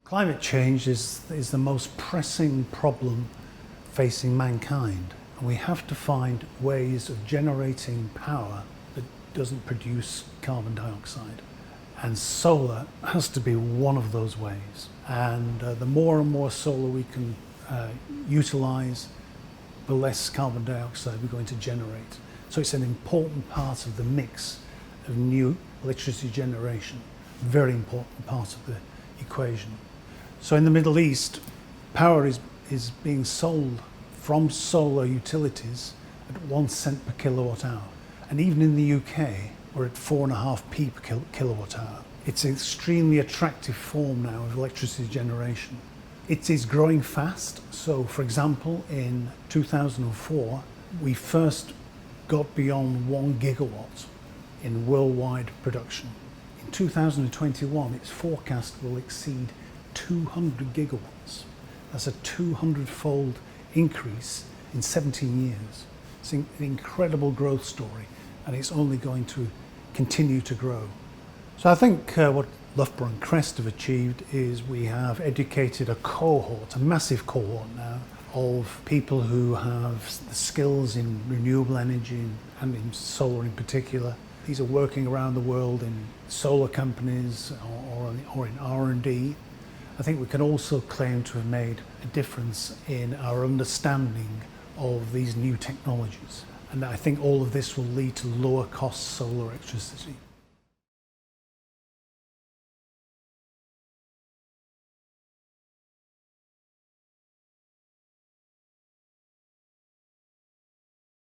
Climate change is the most pressing problem facing mankind, and we have to find ways of generating power that doesn't produce carbon dioxide. And solar has to be one of those ways. And the more and more solar we can utilize, the less carbon dioxide we're going to generate. So it's an important part of the mix of new electricity generation, very important part of the equation. So in the Middle East, power is being sold from solar utilities at 1 cent per kilowatt hour. And even in the UK, we're at 4.5p per kilowatt hour. It's an extremely attractive form now of electricity generation. It is growing fast. So for example, in 2004, we first got beyond 1 gigawatt in worldwide production. In 2021, it's forecast will exceed 200 gigawatts. That's a 200-fold increase in 17 years. It's an incredible growth story, and it's only going to continue to grow. So I think what Loughborough and CREST have achieved is we have educated a cohort, a massive cohort now, of people who have the skills in renewable energy and in solar in particular. These are working around the world in solar companies or in R&D. I think we can also claim to have made a difference in our understanding of these new technologies. And I think all of this will lead to lower cost solar electricity.